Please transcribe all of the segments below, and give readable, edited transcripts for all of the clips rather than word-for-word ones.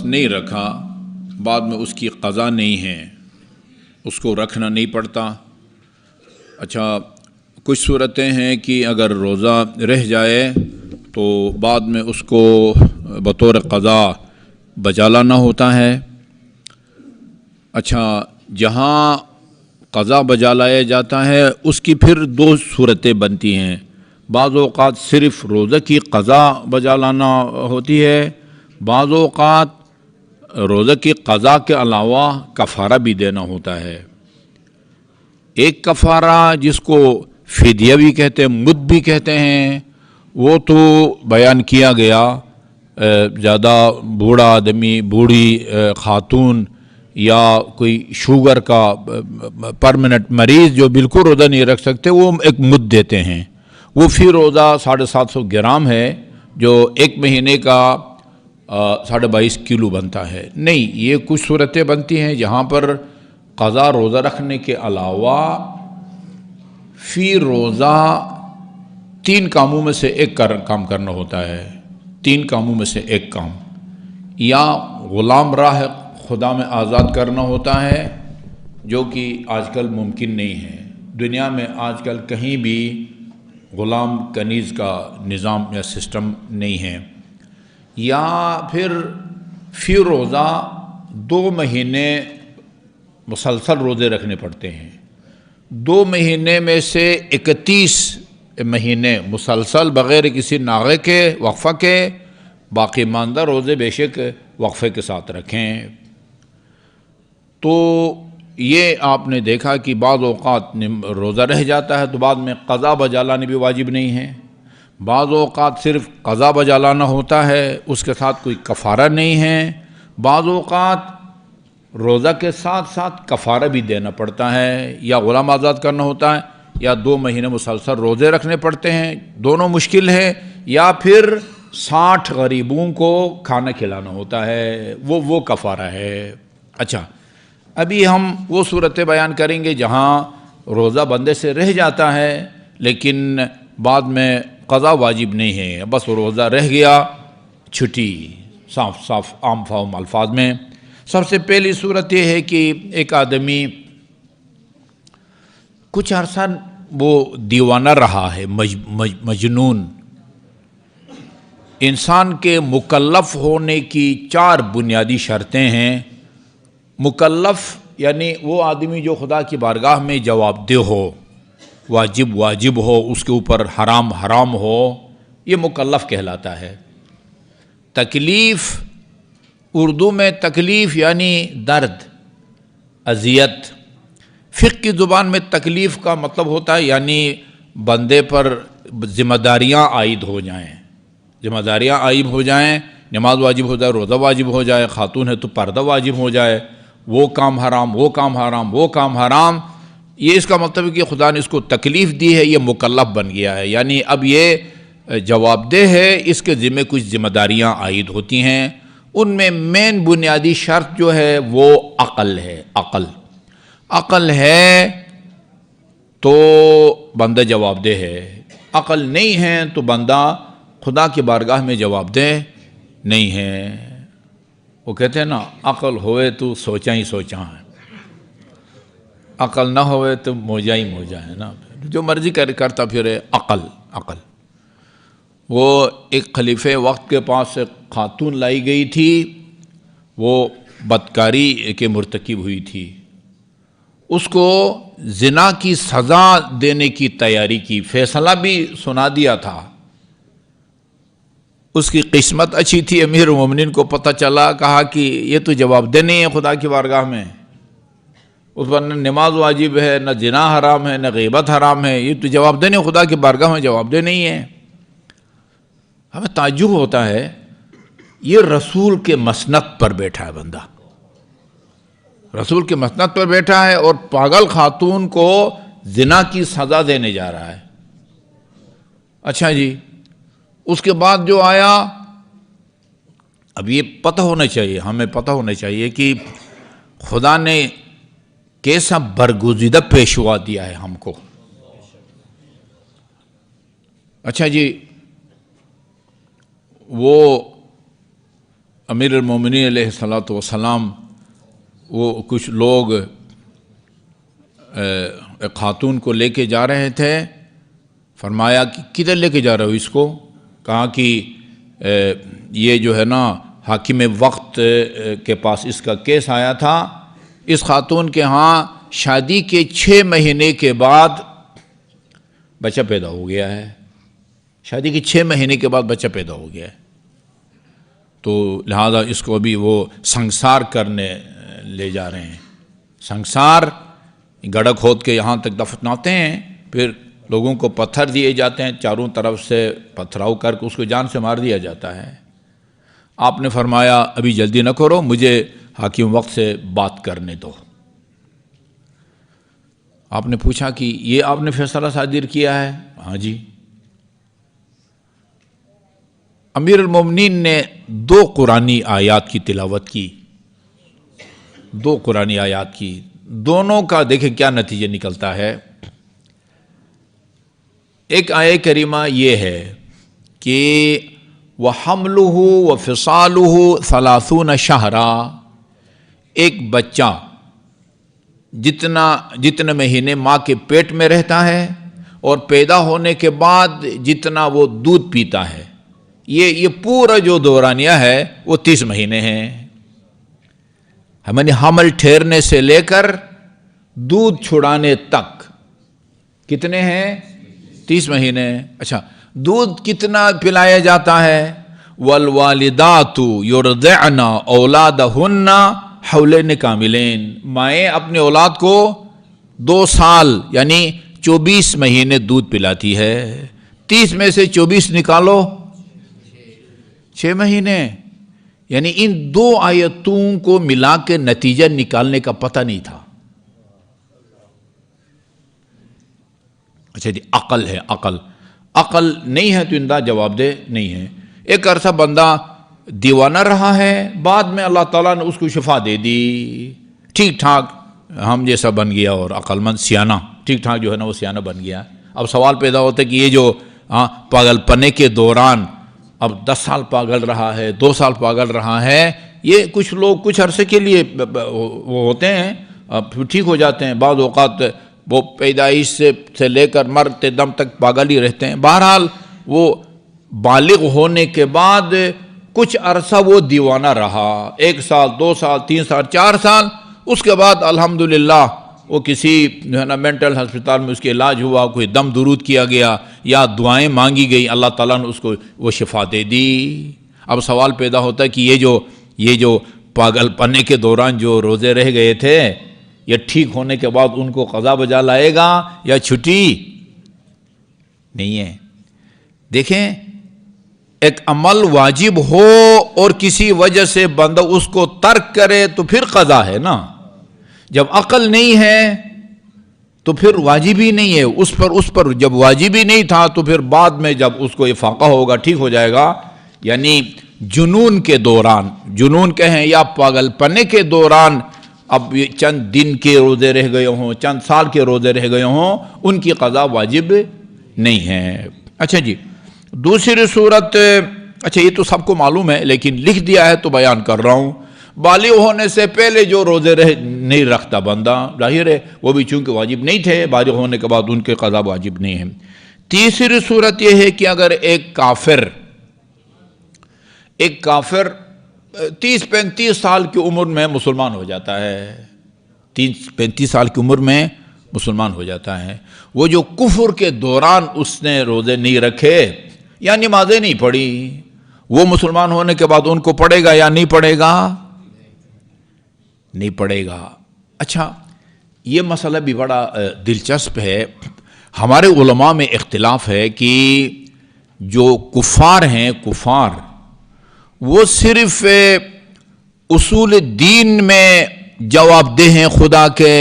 نہیں رکھا بعد میں اس کی قضا نہیں ہے، اس کو رکھنا نہیں پڑتا۔ اچھا، کچھ صورتیں ہیں کہ اگر روزہ رہ جائے تو بعد میں اس کو بطور قضا بجا لانا ہوتا ہے۔ اچھا، جہاں قضا بجا لایا جاتا ہے اس کی پھر دو صورتیں بنتی ہیں۔ بعض اوقات صرف روزہ کی قضا بجا لانا ہوتی ہے، بعض اوقات روزہ کی قضا کے علاوہ کفارہ بھی دینا ہوتا ہے۔ ایک کفارہ جس کو فدیہ بھی کہتے ہیں، مد بھی کہتے ہیں، وہ تو بیان کیا گیا۔ زیادہ بوڑھا آدمی، بوڑھی خاتون یا کوئی شوگر کا پرماننٹ مریض جو بالکل روزہ نہیں رکھ سکتے، وہ ایک مد دیتے ہیں۔ وہ فی روزہ 750 گرام ہے، جو ایک مہینے کا 22.5 کلو بنتا ہے۔ نہیں، یہ کچھ صورتیں بنتی ہیں جہاں پر قضا روزہ رکھنے کے علاوہ فی روزہ 3 کاموں میں سے ایک کام کرنا ہوتا ہے۔ 3 کاموں میں سے ایک کام، یا غلام راہ خدا میں آزاد کرنا ہوتا ہے، جو کہ آج کل ممکن نہیں ہے۔ دنیا میں آج کل کہیں بھی غلام کنیز کا نظام یا سسٹم نہیں ہے۔ یا پھر فی روزہ 2 مہینے مسلسل روزے رکھنے پڑتے ہیں۔ 2 مہینے میں سے 31 مہینے مسلسل بغیر کسی ناغے کے، وقفہ کے، باقی ماندہ روزے بے شک وقفے کے ساتھ رکھیں۔ تو یہ آپ نے دیکھا کہ بعض اوقات روزہ رہ جاتا ہے تو بعد میں قضا بجا لانا بھی واجب نہیں ہے۔ بعض اوقات صرف قضا بجا لانا ہوتا ہے، اس کے ساتھ کوئی کفارہ نہیں ہے۔ بعض اوقات روزہ کے ساتھ ساتھ کفارہ بھی دینا پڑتا ہے، یا غلام آزاد کرنا ہوتا ہے، یا 2 مہینے مسلسل روزے رکھنے پڑتے ہیں، دونوں مشکل ہے۔ یا پھر 60 غریبوں کو کھانا کھلانا ہوتا ہے، وہ کفارہ ہے۔ اچھا، ابھی ہم وہ صورتیں بیان کریں گے جہاں روزہ بندے سے رہ جاتا ہے لیکن بعد میں قضا واجب نہیں ہے، بس روزہ رہ گیا، چھٹی، صاف صاف عام فہم الفاظ میں۔ سب سے پہلی صورت یہ ہے کہ ایک آدمی کچھ عرصہ وہ دیوانہ رہا ہے، مجنون۔ انسان کے مکلف ہونے کی 4 بنیادی شرطیں ہیں۔ مکلف یعنی وہ آدمی جو خدا کی بارگاہ میں جواب دہ ہو، واجب ہو، اس کے اوپر حرام ہو، یہ مکلف کہلاتا ہے۔ تکلیف، اردو میں تکلیف یعنی درد، اذیت۔ فقہ کی زبان میں تکلیف کا مطلب ہوتا ہے یعنی بندے پر ذمہ داریاں عائد ہو جائیں، ذمہ داریاں عائد ہو جائیں، نماز واجب ہو جائے، روزہ واجب ہو جائے، خاتون ہے تو پردہ واجب ہو جائے، وہ کام حرام، وہ کام حرام، وہ کام حرام۔ یہ اس کا مطلب ہے کہ خدا نے اس کو تکلیف دی ہے، یہ مکلف بن گیا ہے، یعنی اب یہ جواب دہ ہے، اس کے ذمہ کچھ ذمہ داریاں عائد ہوتی ہیں۔ ان میں مین بنیادی شرط جو ہے وہ عقل ہے۔ عقل ہے تو بندہ جواب دہ ہے، عقل نہیں ہے تو بندہ خدا کی بارگاہ میں جواب دہ نہیں ہے۔ وہ کہتے ہیں نا، عقل ہوئے تو سوچا ہی سوچا ہے، عقل نہ ہوئے تو موجا ہی موجا ہے نا، جو مرضی کرتا پھرے۔ عقل وہ ایک خلیفہ وقت کے پاس ایک خاتون لائی گئی تھی، وہ بدکاری کے مرتکب ہوئی تھی، اس کو زنا کی سزا دینے کی تیاری کی، فیصلہ بھی سنا دیا تھا۔ اس کی قسمت اچھی تھی، امیر المومنین کو پتہ چلا، کہا کہ یہ تو جواب دہ نہیں ہے خدا کی بارگاہ میں، اس پر نہ نماز واجب ہے، نہ زنا حرام ہے، نہ غیبت حرام ہے، یہ تو جواب دہ نہیں، خدا کی بارگاہ میں جواب دہ نہیں ہے۔ ہمیں تعجب ہوتا ہے، یہ رسول کے مسند پر بیٹھا ہے بندہ، رسول کے مسند پر بیٹھا ہے اور پاگل خاتون کو زنا کی سزا دینے جا رہا ہے۔ اچھا جی، اس کے بعد جو آیا، اب یہ پتہ ہونا چاہیے، ہمیں پتہ ہونا چاہیے کہ خدا نے کیسا برگزیدہ پیشوا دیا ہے ہم کو۔ اچھا جی، وہ امیر المومنین علیہ الصلوۃ والسلام وہ کچھ لوگ ایک خاتون کو لے کے جا رہے تھے. فرمایا کہ کدھر لے کے جا رہے ہو اس کو؟ کہا کہ یہ جو ہے نا حاکم وقت کے پاس اس کا کیس آیا تھا. اس خاتون کے ہاں شادی کے 6 مہینے کے بعد بچہ پیدا ہو گیا ہے. شادی کے 6 مہینے کے بعد بچہ پیدا ہو گیا ہے. تو لہذا اس کو ابھی وہ سنگسار کرنے لے جا رہے ہیں. سنگسار گڑھا کھود کے یہاں تک دفناتے ہیں، پھر لوگوں کو پتھر دیے جاتے ہیں، چاروں طرف سے پتھراؤ کر کے اس کو جان سے مار دیا جاتا ہے. آپ نے فرمایا ابھی جلدی نہ کرو، مجھے حاکم وقت سے بات کرنے دو. آپ نے پوچھا کہ یہ آپ نے فیصلہ صادر کیا ہے؟ ہاں جی. امیر المومنین نے 2 قرآنی آیات کی تلاوت کی. 2 قرآنی آیات کی، دونوں کا دیکھیں کیا نتیجہ نکلتا ہے. ایک آیہ کریمہ یہ ہے کہ وَحَمْلُهُ وَفِصَالُهُ 30 شَهْرًا، ایک بچہ جتنے مہینے ماں کے پیٹ میں رہتا ہے اور پیدا ہونے کے بعد جتنا وہ دودھ پیتا ہے، یہ پورا جو دورانیہ ہے وہ 30 مہینے ہیں. ہمیں حمل ٹھہرنے سے لے کر دودھ چھڑانے تک کتنے ہیں؟ 30 مہینے. اچھا، دودھ کتنا پلایا جاتا ہے؟ وَالْوَالِدَاتُ يُرْضِعْنَ أَوْلَادَهُنَّ حَوْلَيْنِ كَامِلَيْنِ، مائیں اپنے اولاد کو 2 سال یعنی 24 مہینے دودھ پلاتی ہے. 30 میں سے 24 نکالو، 6 مہینے. یعنی ان 2 آیتوں کو ملا کے نتیجہ نکالنے کا پتہ نہیں تھا. اچھا جی، عقل ہے، عقل نہیں ہے تو اندہ جواب دہ نہیں ہے. ایک عرصہ بندہ دیوانہ رہا ہے، بعد میں اللہ تعالیٰ نے اس کو شفا دے دی، ٹھیک ٹھاک ہم جیسا بن گیا اور عقل مند سیانہ، ٹھیک ٹھاک جو ہے نا وہ سیانہ بن گیا. اب سوال پیدا ہوتا ہے کہ یہ جو پاگل پنے کے دوران اب 10 سال پاگل رہا ہے، 2 سال پاگل رہا ہے، یہ کچھ لوگ کچھ عرصے کے لیے وہ ہوتے ہیں، پھر ٹھیک ہو جاتے ہیں. بعض اوقات وہ پیدائش سے لے کر مرتے دم تک پاگل ہی رہتے ہیں. بہرحال وہ بالغ ہونے کے بعد کچھ عرصہ وہ دیوانہ رہا، 1 سال 2 سال 3 سال 4 سال. اس کے بعد الحمدللہ وہ کسی جو ہے نا مینٹل ہسپتال میں اس کے علاج ہوا، کوئی دم درود کیا گیا یا دعائیں مانگی گئی، اللہ تعالیٰ نے اس کو وہ شفا دے دی. اب سوال پیدا ہوتا ہے کہ یہ جو پاگل پنے کے دوران جو روزے رہ گئے تھے، یہ ٹھیک ہونے کے بعد ان کو قضا بجا لائے گا یا چھٹی؟ نہیں ہے. دیکھیں، ایک عمل واجب ہو اور کسی وجہ سے بندہ اس کو ترک کرے تو پھر قضا ہے نا. جب عقل نہیں ہے تو پھر واجب ہی نہیں ہے اس پر جب واجب ہی نہیں تھا تو پھر بعد میں جب اس کو افاقہ ہوگا، ٹھیک ہو جائے گا. یعنی جنون کے دوران، جنون کہیں یا پاگل پنے کے دوران، اب یہ چند دن کے روزے رہ گئے ہوں، چند سال کے روزے رہ گئے ہوں، ان کی قضا واجب نہیں ہے. اچھا جی، دوسری صورت، اچھا یہ تو سب کو معلوم ہے لیکن لکھ دیا ہے تو بیان کر رہا ہوں. بالغ ہونے سے پہلے جو روزے نہیں رکھتا بندہ، ظاہر ہے وہ بھی چونکہ واجب نہیں تھے، بالغ ہونے کے بعد ان کے قضا واجب نہیں ہے. تیسری صورت یہ ہے کہ اگر ایک کافر 30-35 سال کی عمر میں مسلمان ہو جاتا ہے، 30-35 سال کی عمر میں مسلمان ہو جاتا ہے، وہ جو کفر کے دوران اس نے روزے نہیں رکھے یا نمازیں نہیں پڑھی، وہ مسلمان ہونے کے بعد ان کو پڑھے گا یا نہیں پڑھے گا؟ نہیں پڑھے گا. اچھا، یہ مسئلہ بھی بڑا دلچسپ ہے. ہمارے علماء میں اختلاف ہے کہ جو کفار ہیں، کفار وہ صرف اصول دین میں جواب دہ ہیں خدا کے،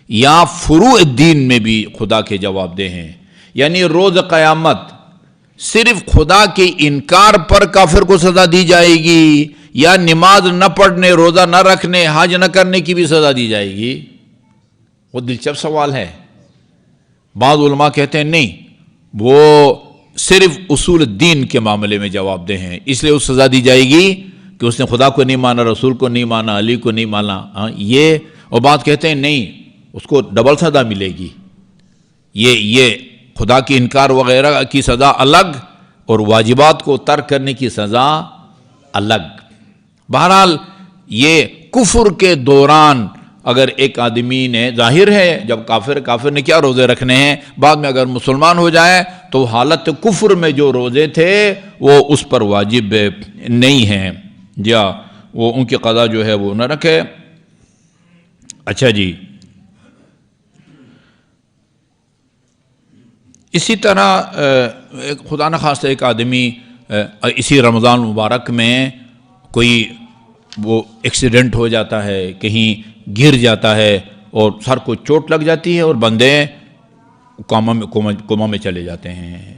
یا فروع دین میں بھی خدا کے جواب دہ ہیں؟ یعنی روز قیامت صرف خدا کے انکار پر کافر کو سزا دی جائے گی، یا نماز نہ پڑھنے، روزہ نہ رکھنے، حج نہ کرنے کی بھی سزا دی جائے گی؟ وہ دلچسپ سوال ہے. بعض علماء کہتے ہیں نہیں، وہ صرف اصول دین کے معاملے میں جواب دہ ہیں، اس لیے وہ سزا دی جائے گی کہ اس نے خدا کو نہیں مانا، رسول کو نہیں مانا، علی کو نہیں مانا، یہ اور بات کہتے ہیں نہیں اس کو ڈبل سزا ملے گی، یہ خدا کی انکار وغیرہ کی سزا الگ اور واجبات کو ترک کرنے کی سزا الگ۔ بہرحال یہ کفر کے دوران اگر ایک آدمی نے، ظاہر ہے جب کافر نے کیا روزے رکھنے ہیں، بعد میں اگر مسلمان ہو جائے تو حالت کفر میں جو روزے تھے وہ اس پر واجب نہیں ہیں، یا وہ ان کی قضا جو ہے وہ نہ رکھے۔ اچھا جی، اسی طرح خدا نخواستہ ایک آدمی اسی رمضان مبارک میں کوئی وہ ایکسیڈنٹ ہو جاتا ہے، کہیں گر جاتا ہے اور سر کو چوٹ لگ جاتی ہے اور بندے کوما میں چلے جاتے ہیں،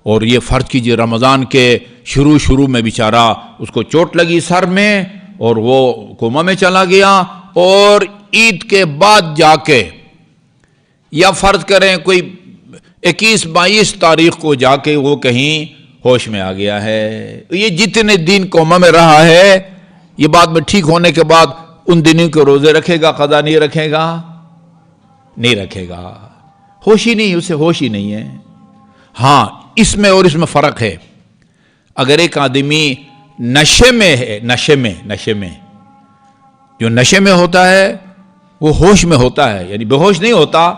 اور یہ فرض کیجیے رمضان کے شروع میں بیچارہ اس کو چوٹ لگی سر میں اور وہ کوما میں چلا گیا، اور عید کے بعد جا کے، یا فرض کریں کوئی 21-22 تاریخ کو جا کے وہ کہیں ہوش میں آ گیا ہے، یہ جتنے دن کوما میں رہا ہے یہ بعد میں ٹھیک ہونے کے بعد ان دنوں کے روزے رکھے گا، قضا نہیں رکھے گا؟ نہیں رکھے گا، ہوش ہی نہیں، اسے ہوش ہی نہیں ہے۔ ہاں اس میں اور اس میں فرق ہے، اگر ایک آدمی نشے میں ہے، نشے میں جو نشے میں ہوتا ہے وہ ہوش میں ہوتا ہے، یعنی بے ہوش نہیں ہوتا،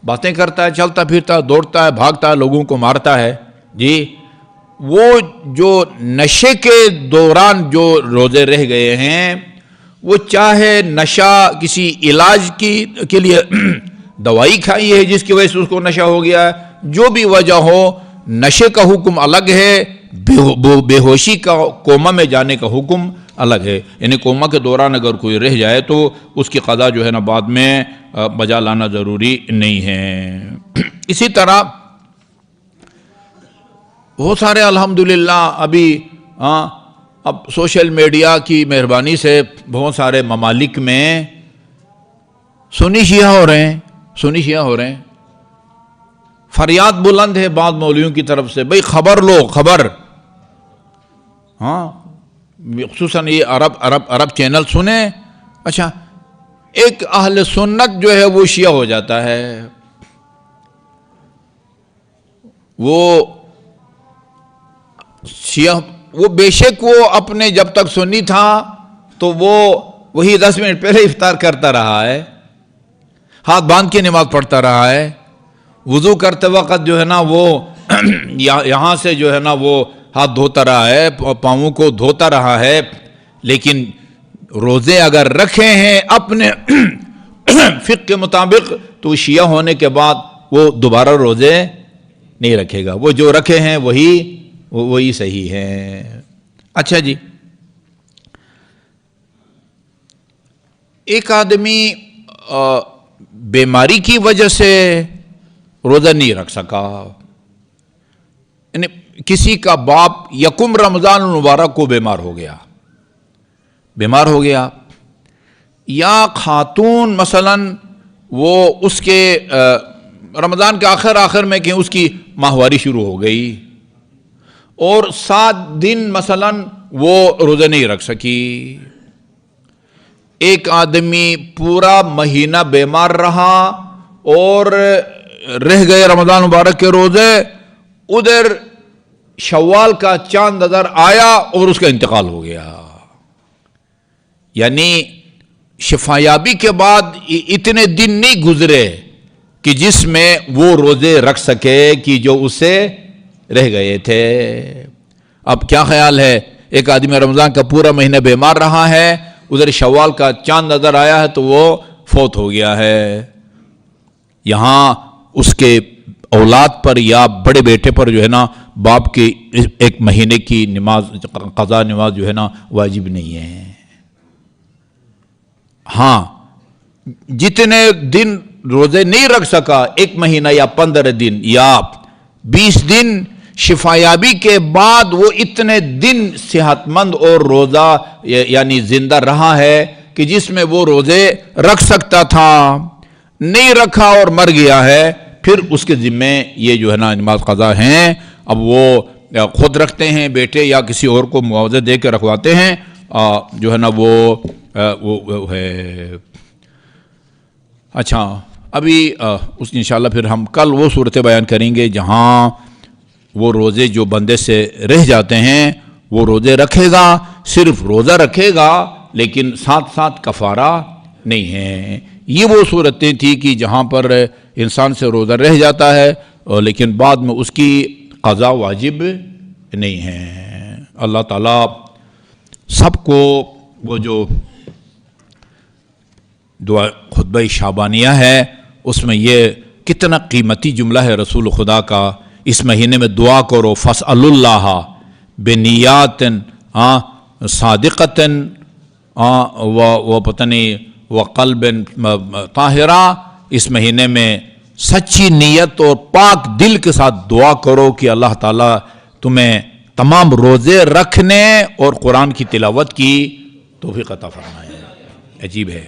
باتیں کرتا ہے، چلتا پھرتا ہے، دوڑتا ہے، بھاگتا ہے، لوگوں کو مارتا ہے، جی وہ جو نشے کے دوران جو روزے رہ گئے ہیں، وہ چاہے نشہ کسی علاج کے لیے دوائی کھائی ہے جس کی وجہ سے اس کو نشہ ہو گیا ہے، جو بھی وجہ ہو، نشے کا حکم الگ ہے، بے ہوشی کا کوما میں جانے کا حکم الگ ہے۔ یعنی کوما کے دوران اگر کوئی رہ جائے تو اس کی قضا جو ہے نا بعد میں بجا لانا ضروری نہیں ہے۔ اسی طرح بہت سارے الحمدللہ ابھی اب سوشل میڈیا کی مہربانی سے بہت سارے ممالک میں سنی شیعہ ہو رہے ہیں، فریاد بلند ہے بعض مولویوں کی طرف سے، بھئی خبر لو، خبر، خصوصاً یہ عرب چینل سنیں۔ اچھا، ایک اہل سنت جو ہے وہ شیعہ ہو جاتا ہے، وہ بے شک وہ اپنے جب تک سنی تھا تو وہ وہی 10 منٹ پہلے افطار کرتا رہا ہے، ہاتھ باندھ کے نماز پڑھتا رہا ہے، وضو کرتے وقت جو ہے نا وہ یہاں سے جو ہے نا وہ ہاتھ دھوتا رہا ہے، پاؤں کو دھوتا رہا ہے، لیکن روزے اگر رکھے ہیں اپنے فقہ کے مطابق تو شیعہ ہونے کے بعد وہ دوبارہ روزے نہیں رکھے گا، وہ جو رکھے ہیں وہی صحیح ہے۔ اچھا جی، ایک آدمی بیماری کی وجہ سے روزہ نہیں رکھ سکا، یعنی کسی کا باپ یکم رمضان المبارک کو بیمار ہو گیا، یا خاتون مثلا وہ اس کے رمضان کے آخر میں کہ اس کی ماہواری شروع ہو گئی اور 7 دن مثلا وہ روزہ نہیں رکھ سکی، ایک آدمی پورا مہینہ بیمار رہا اور رہ گئے رمضان مبارک کے روزے، ادھر شوال کا چاند نظر آیا اور اس کا انتقال ہو گیا، یعنی شفایابی کے بعد اتنے دن نہیں گزرے کہ جس میں وہ روزے رکھ سکے کہ جو اسے رہ گئے تھے۔ اب کیا خیال ہے، ایک آدمی رمضان کا پورا مہینہ بیمار رہا ہے، ادھر شوال کا چاند نظر آیا ہے تو وہ فوت ہو گیا ہے، یہاں اس کے اولاد پر یا بڑے بیٹے پر جو ہے نا باپ کی 1 مہینے کی نماز، قضا نماز جو ہے نا واجب نہیں ہے۔ ہاں جتنے دن روزے نہیں رکھ سکا، 1 مہینہ یا 15 دن یا 20 دن، شفایابی کے بعد وہ اتنے دن صحت مند اور روزہ یعنی زندہ رہا ہے کہ جس میں وہ روزے رکھ سکتا تھا، نہیں رکھا اور مر گیا ہے، پھر اس کے ذمے یہ جو ہے نا نماز قضا ہیں۔ اب وہ خود رکھتے ہیں بیٹے یا کسی اور کو معاوضہ دے کے رکھواتے ہیں، جو ہے نا وہ ہے۔ اچھا، ابھی اس انشاءاللہ پھر ہم کل وہ صورتیں بیان کریں گے جہاں وہ روزے جو بندے سے رہ جاتے ہیں وہ روزے رکھے گا، صرف روزہ رکھے گا لیکن ساتھ ساتھ کفارہ نہیں ہے۔ یہ وہ صورتیں تھیں کہ جہاں پر انسان سے روزہ رہ جاتا ہے لیکن بعد میں اس کی قضا واجب نہیں ہے۔ اللہ تعالیٰ سب کو وہ جو دعا خطبہ شعبانیہ ہے اس میں یہ کتنا قیمتی جملہ ہے رسول خدا کا، اس مہینے میں دعا کرو فاسألوا اللہ بنیات صادقۃ و پتہ نہیں وقلب طاہرہ، اس مہینے میں سچی نیت اور پاک دل کے ساتھ دعا کرو کہ اللہ تعالیٰ تمہیں تمام روزے رکھنے اور قرآن کی تلاوت کی توفیق عطا فرمائے۔ عجیب ہے۔